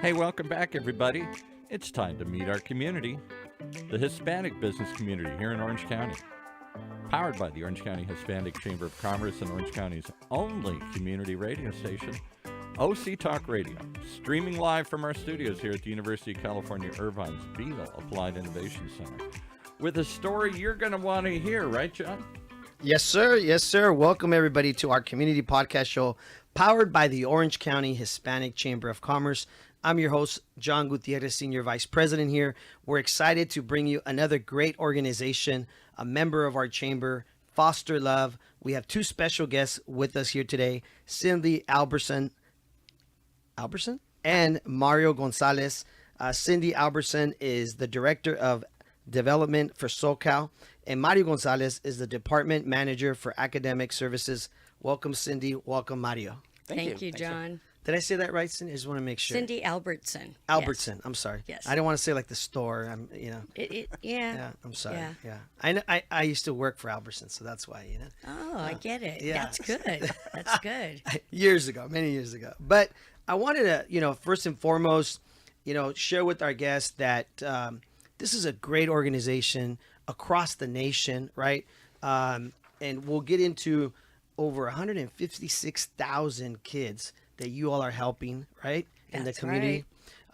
Hey, welcome back, everybody. It's time to meet our community, the Hispanic business community here in Orange County. Powered by the Orange County Hispanic Chamber of Commerce and Orange County's only community radio station, OC Talk Radio, streaming live from our studios here at the University of California, Irvine's Beale Applied Innovation Center. With a story you're going to want to hear, right, John? Yes, sir. Yes, sir. Welcome, everybody, to our community podcast show powered by the Orange County Hispanic Chamber of Commerce. I'm your host, John Gutierrez, Senior Vice President here. We're excited to bring you another great organization, a member of our chamber, Foster Love. We have two special guests with us here today, Cyndee Albertson and Mario Gonzalez. Cyndee Albertson is the Director of Development for SoCal, and Mario Gonzalez is the Department Manager for Academic Services. Welcome, Cyndee. Welcome, Mario. Thank you, John. Did I say that right, Cyndee? I just want to make sure. Cyndee Albertson. Albertson. Yes. I'm sorry. Yes. I don't want to say like the store. Yeah. Yeah. I'm sorry. Yeah. Yeah. I used to work for Albertson, so that's why, Oh, I get it. Yeah. That's good. That's good. Years ago, many years ago. But I wanted to, first and foremost, share with our guests that this is a great organization across the nation, right? And we'll get into over 156,000 kids that you all are helping, right? In the community.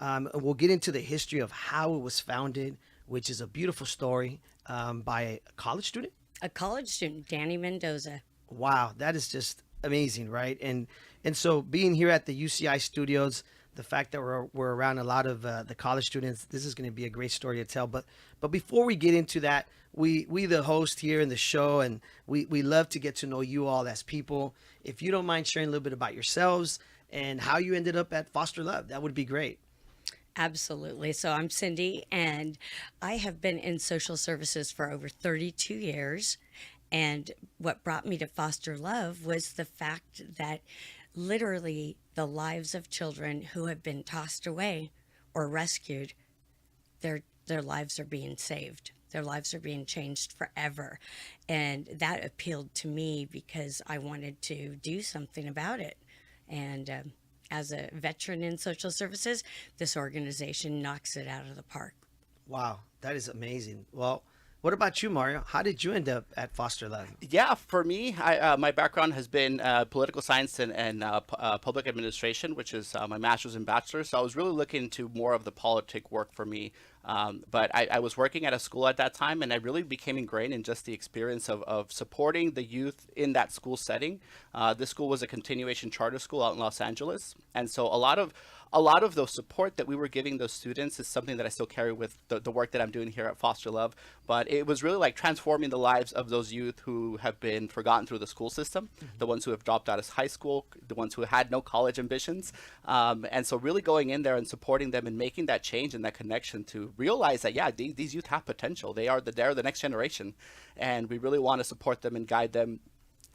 Right. We'll get into the history of how it was founded, which is a beautiful story by a college student. A college student, Danny Mendoza. Wow, that is just amazing, right? And so being here at the UCI studios, the fact that we're around a lot of the college students, this is going to be a great story to tell. But before we get into that, we the host here in the show, and we love to get to know you all as people. If you don't mind sharing a little bit about yourselves and how you ended up at Foster Love, that would be great. Absolutely. So I'm Cyndee, and I have been in social services for over 32 years. And what brought me to Foster Love was the fact that literally the lives of children who have been tossed away or rescued, their lives are being saved. Their lives are being changed forever. And that appealed to me because I wanted to do something about it. And as a veteran in social services, this organization knocks it out of the park. Wow, that is amazing. Well, what about you, Mario? How did you end up at Foster Love? Yeah, for me, my background has been political science and public administration, which is my master's and bachelor's. So I was really looking to more of the politic work for me. But I was working at a school at that time, and I really became ingrained in just the experience of supporting the youth in that school setting. This school was a continuation charter school out in Los Angeles. And so a lot of the support that we were giving those students is something that I still carry with the work that I'm doing here at Foster Love. But it was really like transforming the lives of those youth who have been forgotten through the school system, the ones who have dropped out of high school, the ones who had no college ambitions. And so really going in there and supporting them and making that change and that connection to realize that, yeah, these youth have potential. They're the next generation. And we really want to support them and guide them.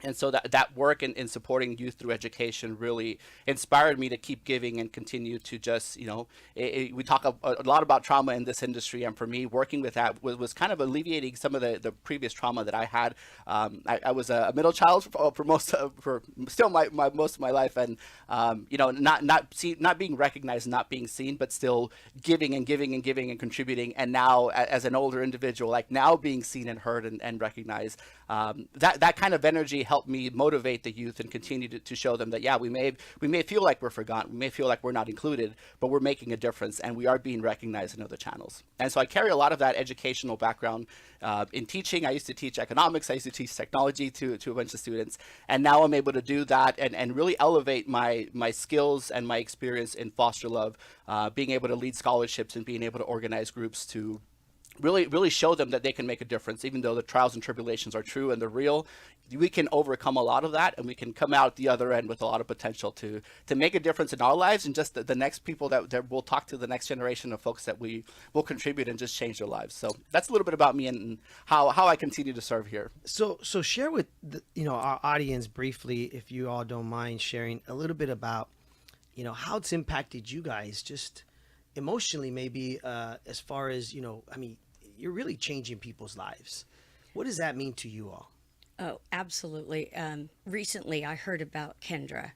And so that work in supporting youth through education really inspired me to keep giving and continue to just, we talk a lot about trauma in this industry. And for me, working with that was kind of alleviating some of the previous trauma that I had. I was a middle child for most of my life. And, not being recognized, not being seen, but still giving and giving and giving and contributing. And now as an older individual, like now being seen and heard and recognized, that kind of energy help me motivate the youth and continue to show them that, yeah, we may feel like we're forgotten, we may feel like we're not included, but we're making a difference and we are being recognized in other channels. And so I carry a lot of that educational background in teaching. I used to teach economics, I used to teach technology to a bunch of students, and now I'm able to do that and really elevate my skills and my experience in Foster Love, being able to lead scholarships and being able to organize groups to really show them that they can make a difference. Even though the trials and tribulations are true and they're real, we can overcome a lot of that, and we can come out the other end with a lot of potential to make a difference in our lives and just the next people that we'll talk to, the next generation of folks that we will contribute and just change their lives. So that's a little bit about me and how I continue to serve here. So share with our audience briefly, if you all don't mind sharing a little bit about how it's impacted you guys just emotionally, maybe as far as you're really changing people's lives. What does that mean to you all? Oh, absolutely. Recently, I heard about Kendra,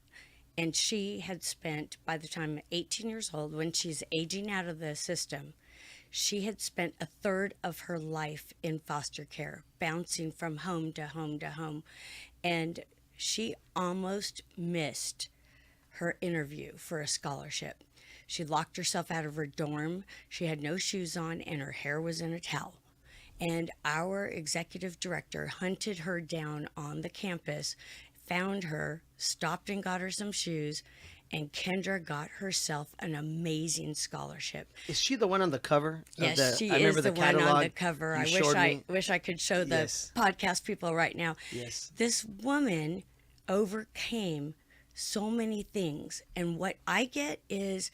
And she had spent, by the time 18 years old, when she's aging out of the system, she had spent a third of her life in foster care, bouncing from home to home to home. And she almost missed her interview for a scholarship. She locked herself out of her dorm. She had no shoes on and her hair was in a towel. And our executive director hunted her down on the campus, found her, stopped and got her some shoes, and Kendra got herself an amazing scholarship. Is she the one on the cover? Yes, she I remember is the one catalog on the cover. you I showed me. wish I could show the Yes. podcast people right now. Yes. This woman overcame so many things. And what I get is,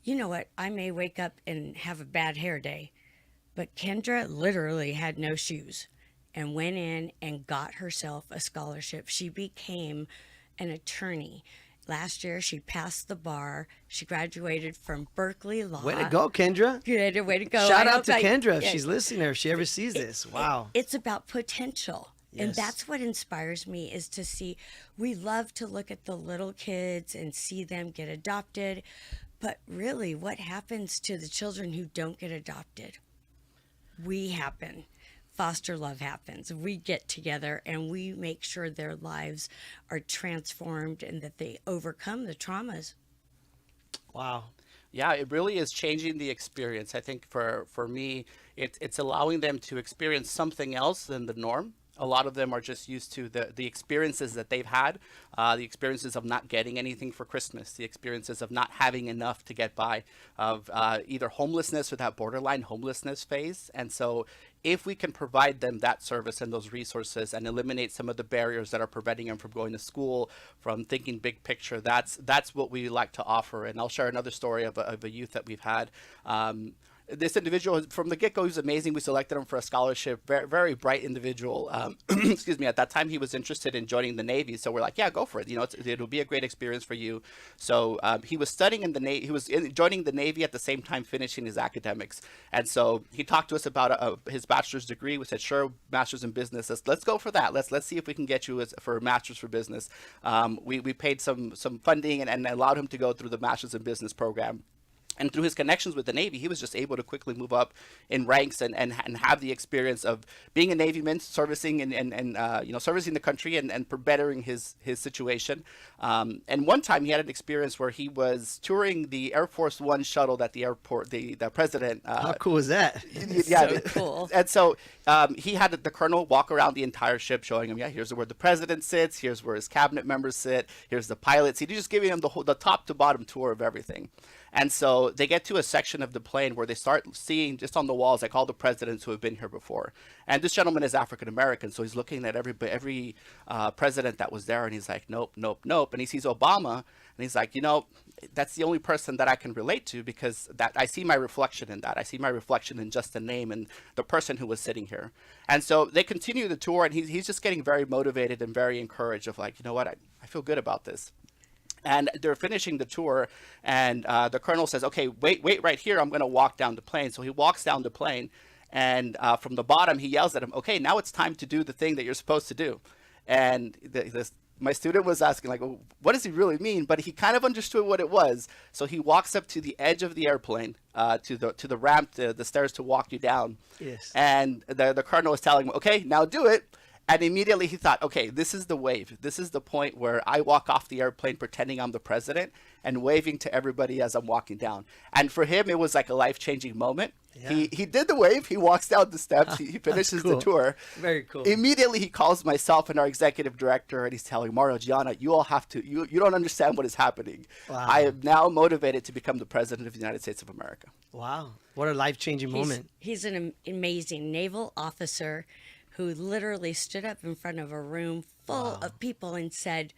you know what, I may wake up and have a bad hair day, but Kendra literally had no shoes and went in and got herself a scholarship. She became an attorney. Last year, she passed the bar. She graduated from Berkeley Law. Way to go, Kendra. Good, way to go. Shout I out hope to Kendra if yeah, she's listening or if she ever sees this. Wow. It's about potential. And Yes. that's what inspires me, is to see, we love to look at the little kids and see them get adopted. But really, what happens to the children who don't get adopted? We happen. Foster love happens. We get together and we make sure their lives are transformed and that they overcome the traumas. Wow. Yeah, it really is changing the experience. I think for me, it's allowing them to experience something else than the norm. A lot of them are just used to the experiences that they've had, the experiences of not getting anything for Christmas, the experiences of not having enough to get by, of either homelessness or that borderline homelessness phase. And so if we can provide them that service and those resources and eliminate some of the barriers that are preventing them from going to school, from thinking big picture, that's what we like to offer. And I'll share another story of a youth that we've had. This individual, from the get-go, he was amazing. We selected him for a scholarship. Very, very bright individual. Excuse me. At that time, he was interested in joining the Navy. So we're like, yeah, go for it. You know, it'll be a great experience for you. So he was studying in the Navy. He was joining the Navy at the same time finishing his academics. And so he talked to us about his bachelor's degree. We said, sure, master's in business. Let's go for that. Let's see if we can get you for a master's for business. We paid some funding and allowed him to go through the master's in business program. And through his connections with the Navy, he was just able to quickly move up in ranks and have the experience of being a Navyman, servicing and servicing the country and bettering his situation. And one time he had an experience where he was touring the Air Force One shuttle that the airport, the president. How cool is that? Yeah, So cool. And so he had the colonel walk around the entire ship, showing him, here's where the president sits, here's where his cabinet members sit, here's the pilots. He's just giving him the top to bottom tour of everything. And so they get to a section of the plane where they start seeing just on the walls, like all the presidents who have been here before. And this gentleman is African American, so he's looking at every president that was there, and he's like, nope, nope, nope. And he sees Obama, and he's like, that's the only person that I can relate to, because that I see my reflection in that. I see my reflection in just the name and the person who was sitting here. And so they continue the tour, and he's just getting very motivated and very encouraged of like, you know what, I feel good about this. And they're finishing the tour, and the colonel says, okay, wait right here. I'm going to walk down the plane. So he walks down the plane, and from the bottom, he yells at him, okay, now it's time to do the thing that you're supposed to do. And my student was asking, like, well, what does he really mean? But he kind of understood what it was. So he walks up to the edge of the airplane, to the ramp, the stairs to walk you down. Yes. And the colonel was telling him, okay, now do it. And immediately he thought, okay, this is the wave. This is the point where I walk off the airplane pretending I'm the president and waving to everybody as I'm walking down. And for him, it was like a life-changing moment. Yeah. He did the wave. He walks down the steps. He finishes cool. the tour. Very cool. Immediately, he calls myself and our executive director, and he's telling Mario, Gianna, you all have to, you don't understand what is happening. Wow. I am now motivated to become the president of the United States of America. Wow. What a life-changing moment. He's an amazing naval officer who literally stood up in front of a room full of people and said,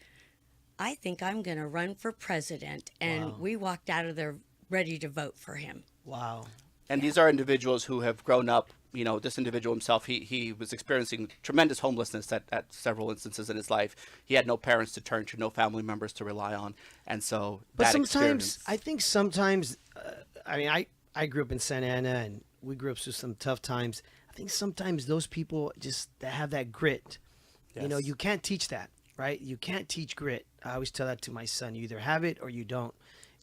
I think I'm going to run for president. And we walked out of there ready to vote for him. Wow. And these are individuals who have grown up. This individual himself, he was experiencing tremendous homelessness at several instances in his life. He had no parents to turn to, no family members to rely on. And so But that sometimes, experience, I think sometimes, I grew up in Santa Ana, and we grew up through some tough times. I think sometimes those people just that have that grit, Yes. you can't teach that, right? You can't teach grit. I always tell that to my son. You either have it or you don't.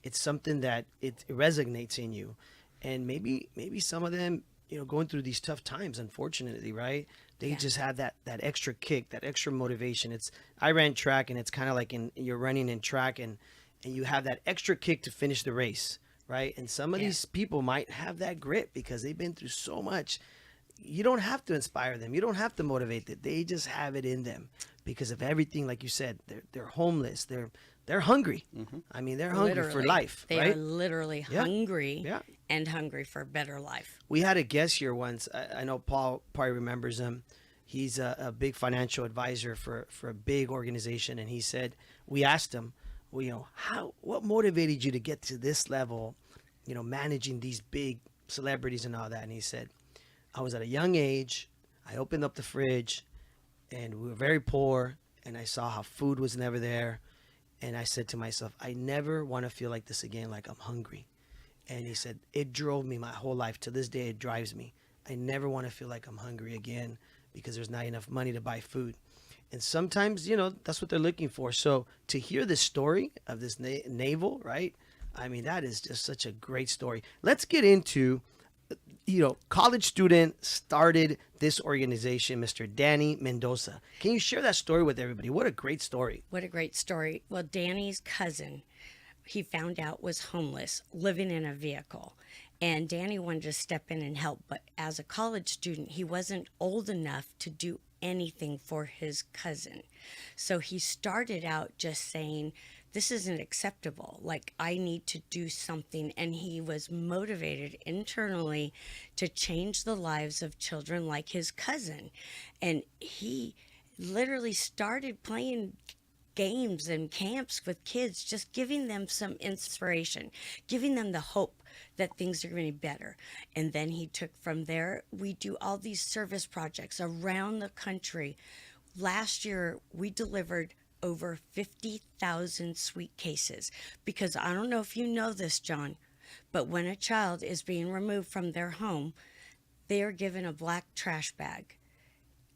It's something that it resonates in you. And maybe some of them, going through these tough times, unfortunately, right? They just have that extra kick, that extra motivation. I ran track, and it's kind of like you're running in track, and you have that extra kick to finish the race, right? And some of these people might have that grit because they've been through so much. You don't have to inspire them. You don't have to motivate them. They just have it in them because of everything, like you said. They're homeless. They're hungry. I mean, they're hungry for life. They right? are literally hungry and hungry for a better life. We had a guest here once. I know Paul probably remembers him. He's a big financial advisor for a big organization, and he said, we asked him, well, what motivated you to get to this level, managing these big celebrities and all that? And he said, I was at a young age. I opened up the fridge, and we were very poor, and I saw how food was never there. And I said to myself, I never want to feel like this again, like I'm hungry. And he said, it drove me my whole life. To this day, it drives me. I never want to feel like I'm hungry again because there's not enough money to buy food. And sometimes, that's what they're looking for. So to hear the story of this naval, right? I mean, that is just such a great story. Let's get into, college student started this organization, Mr. Danny Mendoza. Can you share that story with everybody? What a great story. What a great story. Well, Danny's cousin, he found out was homeless, living in a vehicle. And Danny wanted to step in and help. But as a college student, he wasn't old enough to do anything for his cousin. So he started out just saying, this isn't acceptable. Like, I need to do something. And he was motivated internally to change the lives of children like his cousin. And he literally started playing games and camps with kids, just giving them some inspiration, giving them the hope that things are going to be better. And then he took from there. We do all these service projects around the country. Last year, we delivered over 50,000 sweet cases, because I don't know if you know this, John, but when a child is being removed from their home, they are given a black trash bag.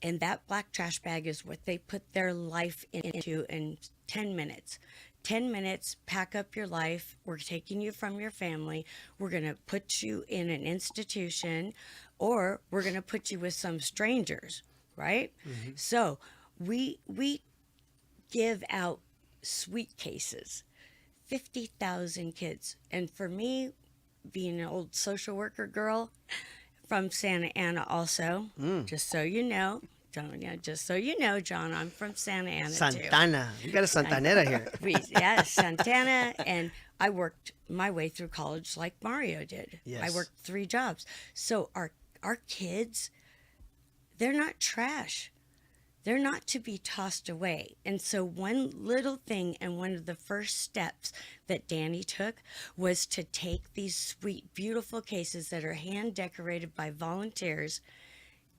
And that black trash bag is what they put their life into in 10 minutes. 10 minutes, pack up your life. We're taking you from your family. We're going to put you in an institution, or we're going to put you with some strangers, right? Mm-hmm. So we give out sweet cases, 50,000 kids. And for me, being an old social worker girl from Santa Ana also, just so you know, John, I'm from Santa Ana Santana. too. You got a Santanera here. Yes, Santana. And I worked my way through college like Mario did. Yes. I worked 3 jobs. So our kids, they're not trash. They're not to be tossed away. And so one little thing, and one of the first steps that Danny took, was to take these sweet, beautiful cases that are hand decorated by volunteers,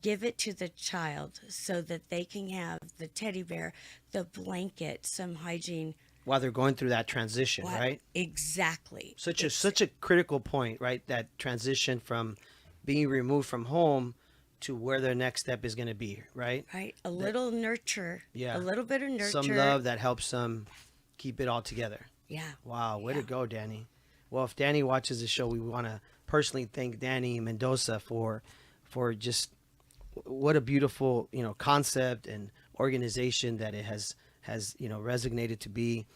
give it to the child so that they can have the teddy bear, the blanket, some hygiene. While they're going through that transition, right? Exactly. Such a critical point, right? That transition from being removed from home to where their next step is going to be, right? Right. A little nurture. Yeah. A little bit of nurture. Some love that helps them keep it all together. Yeah. Wow. Way to go, Danny. Well, if Danny watches the show, we want to personally thank Danny Mendoza for just what a beautiful, concept and organization that it has resonated to be.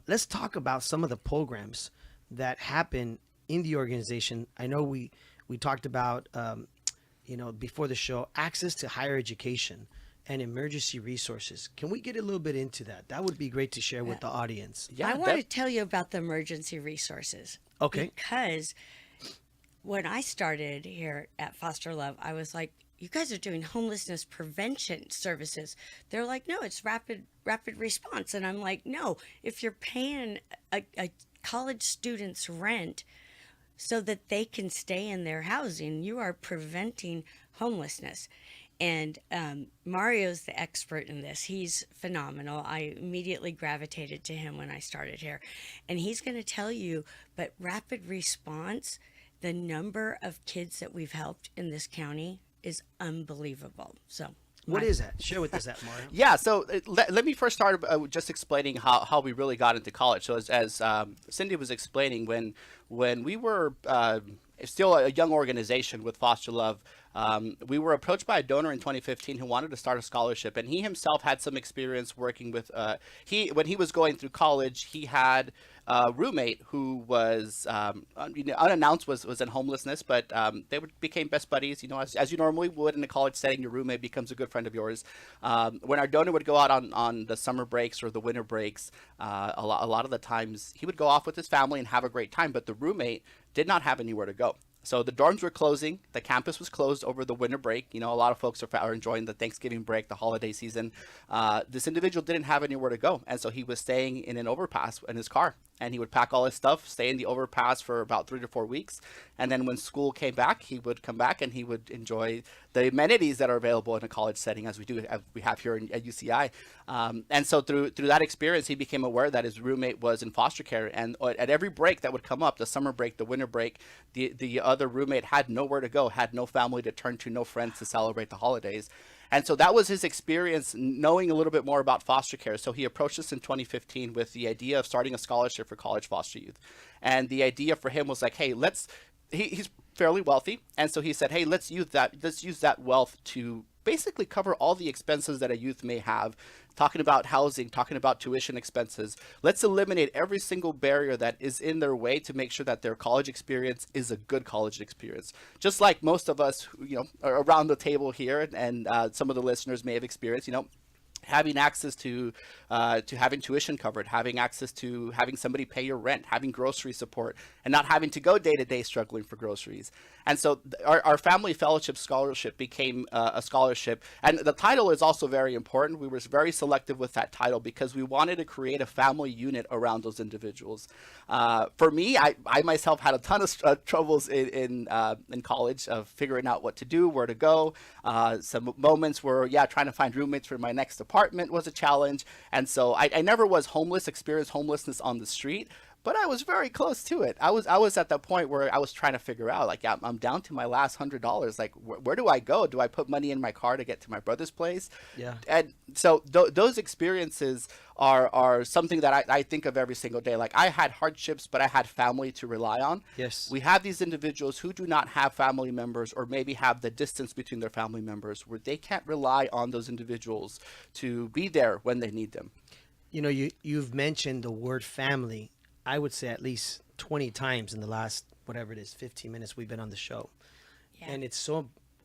Let's talk about some of the programs that happen in the organization. I know we talked about, before the show, access to higher education and emergency resources. Can we get a little bit into that? That would be great to share with the audience. Yeah, I want to tell you about the emergency resources. Okay. Because when I started here at Foster Love, I was like, you guys are doing homelessness prevention services. They're like, no, it's rapid response. And I'm like, no, if you're paying a college student's rent so that they can stay in their housing, you are preventing homelessness. And Mario's the expert in this. He's phenomenal. I immediately gravitated to him when I started here. And he's going to tell you, but rapid response, the number of kids that we've helped in this county is unbelievable. So What is that? Share with us that, Mario. Yeah, so let me first start with just explaining how we really got into college. So as Cyndee was explaining, when we were still a young organization with Foster Love, we were approached by a donor in 2015 who wanted to start a scholarship, and he himself had some experience working with. When he was going through college, he had a roommate who was unannounced, was in homelessness, but they became best buddies. As you normally would in a college setting, your roommate becomes a good friend of yours. When our donor would go out on the summer breaks or the winter breaks, a lot of the times he would go off with his family and have a great time, but the roommate did not have anywhere to go. So the dorms were closing. The campus was closed over the winter break. A lot of folks are enjoying the Thanksgiving break, the holiday season. This individual didn't have anywhere to go, and so he was staying in an overpass in his car. And he would pack all his stuff, stay in the overpass for about 3 to 4 weeks. And then when school came back, he would come back and he would enjoy the amenities that are available in a college setting, as we have here at UCI. And so through that experience, he became aware that his roommate was in foster care. And at every break that would come up, the summer break, the winter break, the other roommate had nowhere to go, had no family to turn to, no friends to celebrate the holidays. And so that was his experience knowing a little bit more about foster care. So he approached us in 2015 with the idea of starting a scholarship for college foster youth. And the idea for him was like, hey, he's fairly wealthy. And so he said, hey, let's use that wealth to basically cover all the expenses that a youth may have, talking about housing, talking about tuition expenses. Let's eliminate every single barrier that is in their way to make sure that their college experience is a good college experience. Just like most of us, are around the table here, and some of the listeners may have experienced, having access to having tuition covered, having access to having somebody pay your rent, having grocery support, and not having to go day to day struggling for groceries. And so our family fellowship scholarship became a scholarship. And the title is also very important. We were very selective with that title because we wanted to create a family unit around those individuals. For me, I myself had a ton of troubles in college of figuring out what to do, where to go. Some moments where, trying to find roommates for my next apartment was a challenge. And so I never was experienced homelessness on the street, but I was very close to it. I was at that point where I was trying to figure out, like, I'm down to my last $100. Like, where do I go? Do I put money in my car to get to my brother's place? Yeah. And so those experiences are something that I think of every single day. Like, I had hardships, but I had family to rely on. Yes. We have these individuals who do not have family members, or maybe have the distance between their family members where they can't rely on those individuals to be there when they need them. You've mentioned the word family, I would say at least 20 times in the last, whatever it is, 15 minutes we've been on the show. Yeah. And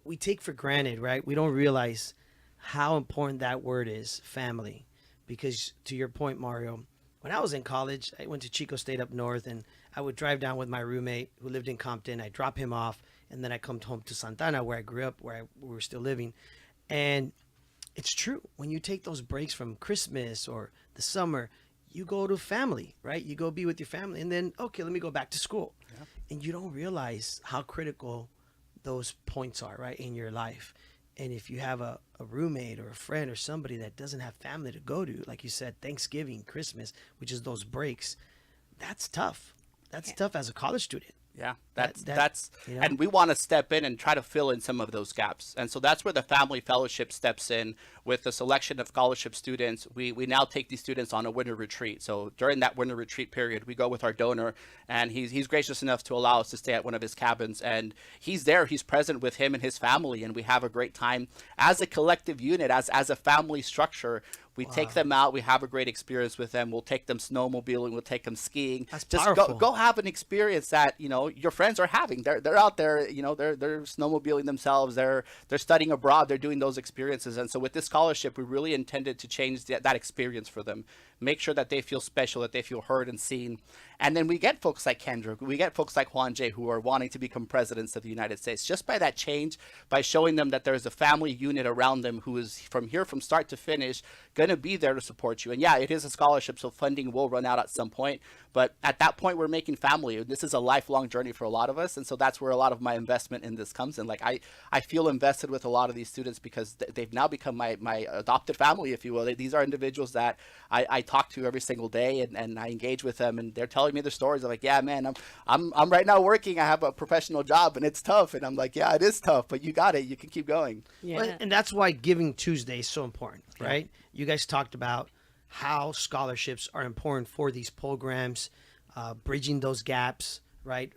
we take for granted, right? We don't realize how important that word is, family. Because to your point, Mario, when I was in college, I went to Chico State up north, and I would drive down with my roommate who lived in Compton. I drop him off, and then I come home to Santana, where I grew up, where we were still living. And it's true. When you take those breaks from Christmas or the summer, you go to family, right? You go be with your family, and then, okay, let me go back to school. Yeah. And you don't realize how critical those points are, right, in your life. And if you have a roommate or a friend or somebody that doesn't have family to go to, like you said, Thanksgiving, Christmas, which is those breaks, that's tough. That's tough as a college student. Yeah, that's and we want to step in and try to fill in some of those gaps. And so that's where the family fellowship steps in with the selection of scholarship students. We now take these students on a winter retreat. So during that winter retreat period, we go with our donor, and he's gracious enough to allow us to stay at one of his cabins. And he's there, he's present with him and his family, and we have a great time as a collective unit, as a family structure. We take them out. We have a great experience with them. We'll take them snowmobiling. We'll take them skiing. That's just powerful. Go have an experience that your friends are having. They're out there. They're snowmobiling themselves. They're studying abroad. They're doing those experiences. And so with this scholarship, we really intended to change that experience for them. Make sure that they feel special, that they feel heard and seen. And then we get folks like Kendrick, we get folks like Juan J. who are wanting to become presidents of the United States, just by that change, by showing them that there's a family unit around them who is from start to finish going going to be there to support you. And yeah, it is a scholarship, so funding will run out at some point. But at that point, we're making family. This is a lifelong journey for a lot of us. And so that's where a lot of my investment in this comes in. Like I feel invested with a lot of these students because they've now become my adopted family, if you will. These are individuals that I talk to every single day, and I engage with them, and they're telling me their stories. I'm like, yeah, man, I'm right now working. I have a professional job and it's tough. And I'm like, yeah, it is tough, but you got it. You can keep going. Yeah. Well, and that's why Giving Tuesday is so important, right? You guys talked about how scholarships are important for these programs, bridging those gaps, right?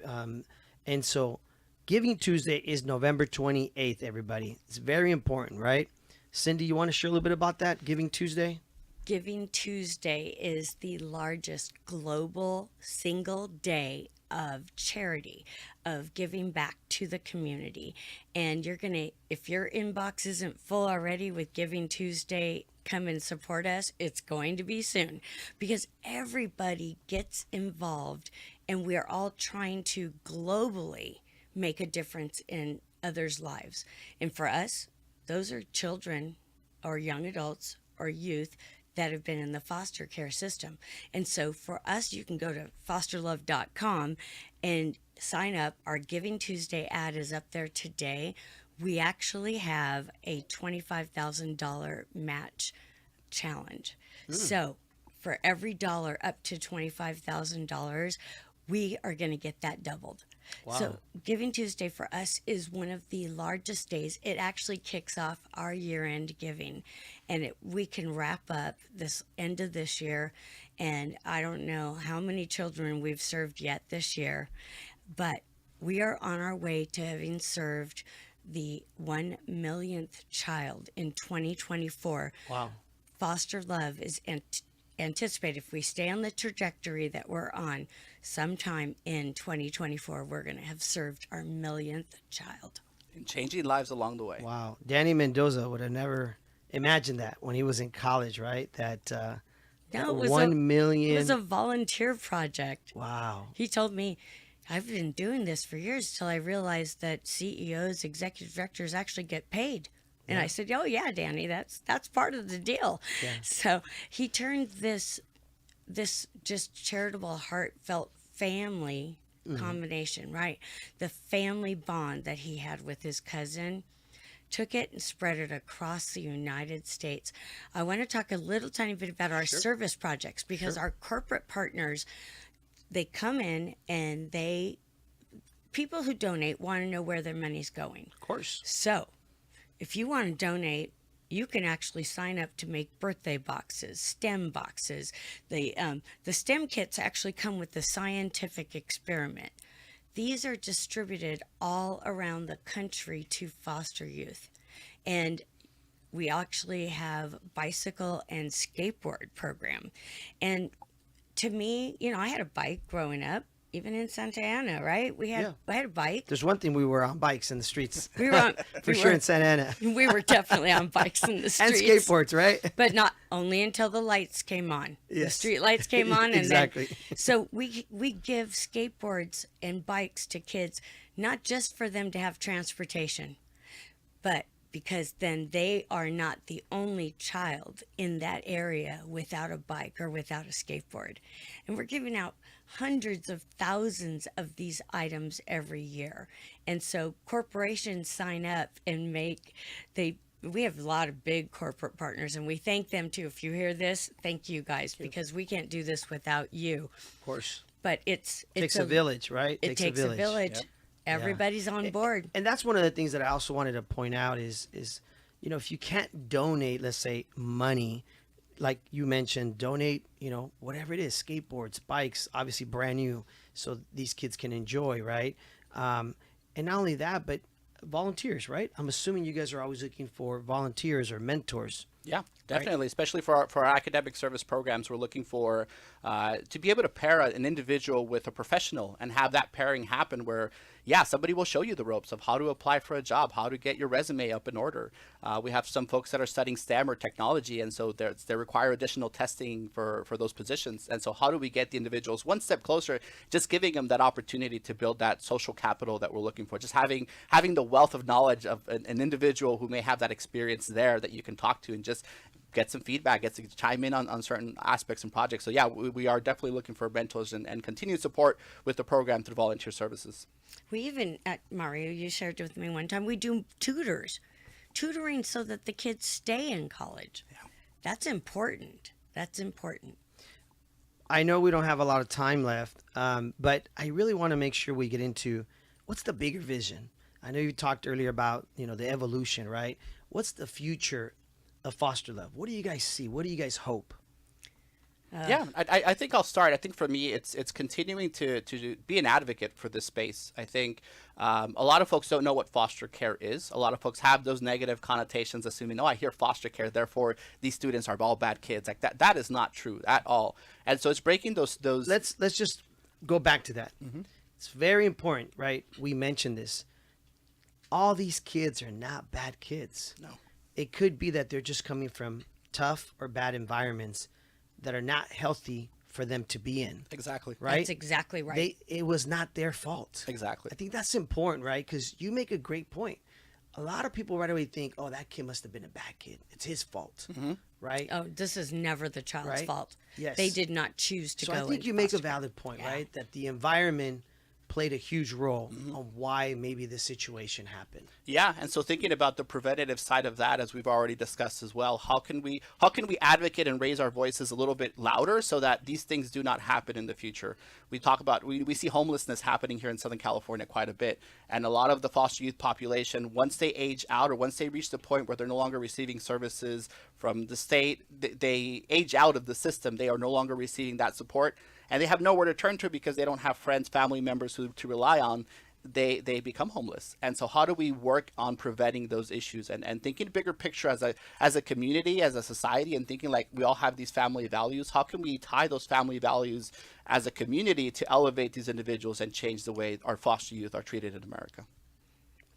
And so Giving Tuesday is November 28th, everybody. It's very important, right? Cyndee, you want to share a little bit about that, Giving Tuesday? Giving Tuesday is the largest global single day of charity, of giving back to the community. And you're going to, if your inbox isn't full already with Giving Tuesday, come and support us. It's going to be soon, because everybody gets involved and we are all trying to globally make a difference in others' lives. And for us, those are children or young adults or youth that have been in the foster care system. And so for us, you can go to fosterlove.com and sign up. Our Giving Tuesday ad is up there today. We actually have a $25,000 match challenge. So for every dollar up to $25,000, we are going to get that doubled. Wow. So Giving Tuesday for us is one of the largest days. It actually kicks off our year-end giving, and we can wrap up this end of this year. And I don't know how many children we've served yet this year, but we are on our way to having served the 1 millionth child in 2024. Wow. Foster Love is anticipated, if we stay on the trajectory that we're on, sometime in 2024, we're going to have served our 1 millionth child. And changing lives along the way. Wow. Danny Mendoza would have never imagined that when he was in college, right? That No, it was 1 million. It was a volunteer project. Wow. He told me, I've been doing this for years till I realized that CEOs, executive directors actually get paid. And I said, oh, yeah, Danny, that's part of the deal. Yeah. So he turned this just charitable, heartfelt family combination, right? The family bond that he had with his cousin, took it and spread it across the United States. I want to talk a little tiny bit about our service projects, because our corporate partners, they come in and people who donate want to know where their money's going. Of course. So if you want to donate, you can actually sign up to make birthday boxes, STEM boxes. The STEM kits actually come with the scientific experiment. These are distributed all around the country to foster youth. And we actually have bicycle and skateboard program. And to me, I had a bike growing up. Even in Santa Ana, right? I had a bike. There's one thing, we were on bikes in the streets. We were on, For sure in Santa Ana. We were definitely on bikes in the And streets. skateboards, right? But not only until the lights came on. The Yes. street lights came on. And Exactly. Then, so we give skateboards and bikes to kids, not just for them to have transportation, but because then they are not the only child in that area without a bike or without a skateboard. And we're giving out hundreds of thousands of these items every year. And so corporations sign up and we have a lot of big corporate partners, and we thank them too. If you hear this, thank you guys, because we can't do this without you. Of course. But it Takes a village, right? It takes a village. Yep. Everybody's on board. And that's one of the things that I also wanted to point out is if you can't donate, let's say, money, like you mentioned, donate, whatever it is, skateboards, bikes, obviously brand new, so these kids can enjoy, right? And not only that, but volunteers, right? I'm assuming you guys are always looking for volunteers or mentors. Yeah, definitely. Right. Especially for our academic service programs, we're looking for to be able to pair an individual with a professional and have that pairing happen where, somebody will show you the ropes of how to apply for a job, how to get your resume up in order. We have some folks that are studying STEM or technology, and so they require additional testing for those positions. And so how do we get the individuals one step closer, just giving them that opportunity to build that social capital that we're looking for, just having the wealth of knowledge of an individual who may have that experience there that you can talk to and just get some feedback, get to chime in on certain aspects and projects. So yeah, we are definitely looking for mentors and continued support with the program through volunteer services. We even, at Mario, you shared with me one time, we do tutoring so that the kids stay in college. Yeah. That's important. That's important. I know we don't have a lot of time left, but I really want to make sure we get into what's the bigger vision. I know you talked earlier about, the evolution, right? What's the future of foster love? What do you guys see? What do you guys hope? I think I'll start. I think for me, it's continuing to be an advocate for this space. I think a lot of folks don't know what foster care is. A lot of folks have those negative connotations, assuming, I hear foster care, therefore these students are all bad kids. Like that is not true at all. And so it's breaking those. Let's just go back to that. Mm-hmm. It's very important, right? We mentioned this. All these kids are not bad kids. No. It could be that they're just coming from tough or bad environments that are not healthy for them to be in. Exactly. Right? That's exactly right. It was not their fault. Exactly. I think that's important, right? Because you make a great point. A lot of people right away think, that kid must have been a bad kid. It's his fault, right? Oh, this is never the child's fault. Yes. They did not choose to go. So I think you make a valid point, right? That the environment played a huge role on why maybe this situation happened. Yeah, and so thinking about the preventative side of that, as we've already discussed as well, how can we advocate and raise our voices a little bit louder so that these things do not happen in the future? We talk about we see homelessness happening here in Southern California quite a bit, and a lot of the foster youth population, once they age out or once they reach the point where they're no longer receiving services from the state, they age out of the system. They are no longer receiving that support. And they have nowhere to turn to because they don't have friends, family members to rely on. They become homeless. And so how do we work on preventing those issues and thinking bigger picture as a community, as a society, and thinking like we all have these family values? How can we tie those family values as a community to elevate these individuals and change the way our foster youth are treated in America?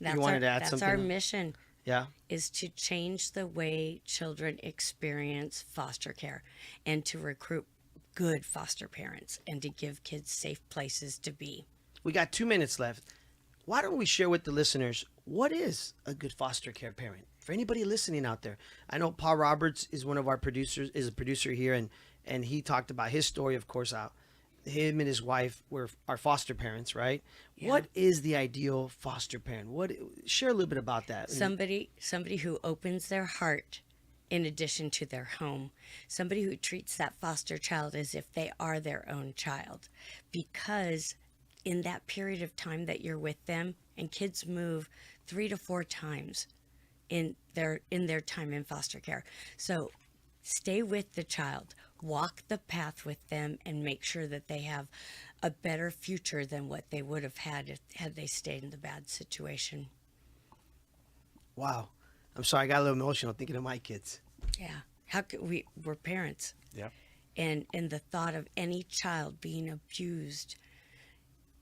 That's our mission. Yeah. Is to change the way children experience foster care and to recruit good foster parents and to give kids safe places to be. We got 2 minutes left. Why don't we share with the listeners what is a good foster care parent for anybody listening out there? I know Paul Roberts is one of our producers, is a producer here, and he talked about his story. Of course, how him and his wife were our foster parents, right? Yeah. What is the ideal foster parent? Share a little bit about that. Somebody who opens their heart in addition to their home, somebody who treats that foster child as if they are their own child, because in that period of time that you're with them, and kids move 3 to 4 times in their time in foster care. So stay with the child, walk the path with them, and make sure that they have a better future than what they would have had they stayed in the bad situation. Wow. I'm sorry, I got a little emotional thinking of my kids. Yeah. We're parents. Yeah. And the thought of any child being abused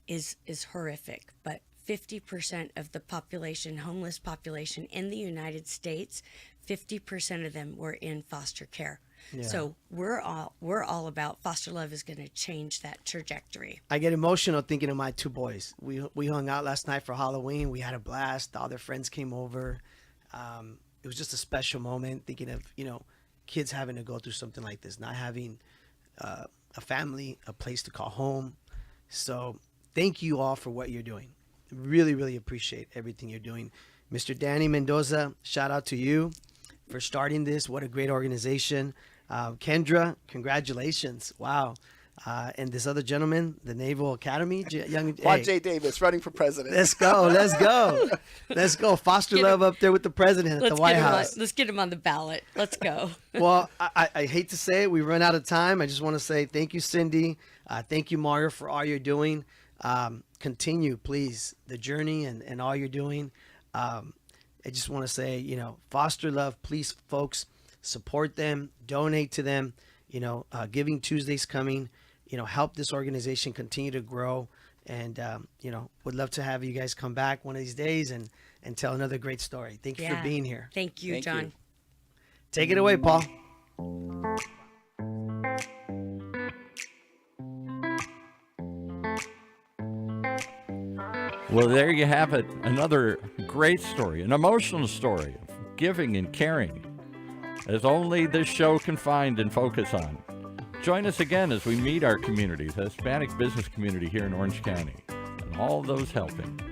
is horrific. But 50% of the population, homeless population in the United States, 50% of them were in foster care. Yeah. So we're all about foster love is going to change that trajectory. I get emotional thinking of my 2 boys. We hung out last night for Halloween. We had a blast. All their friends came over. It was just a special moment thinking of, kids having to go through something like this, not having a family, a place to call home. So thank you all for what you're doing. Really, really appreciate everything you're doing. Mr. Danny Mendoza, shout out to you for starting this. What a great organization. Kendra, congratulations. Wow. And this other gentleman, the Naval Academy, Juan J. Davis, running for president. Let's go. Let's go. Foster love up there with the president at the White House. Let's get him on the ballot. Let's go. Well, I hate to say it. We run out of time. I just want to say thank you, Cyndee. Thank you, Mario, for all you're doing. Continue, please, the journey and all you're doing. I just want to say, foster love, please, folks, support them, donate to them. Giving Tuesday's coming. Help this organization continue to grow. And, would love to have you guys come back one of these days and tell another great story. Thank you for being here. Thank you, John. You. Take it away, Paul. Well, there you have it. Another great story, an emotional story of giving and caring. as only this show can find and focus on. Join us again as we meet our community, the Hispanic business community here in Orange County, and all those helping.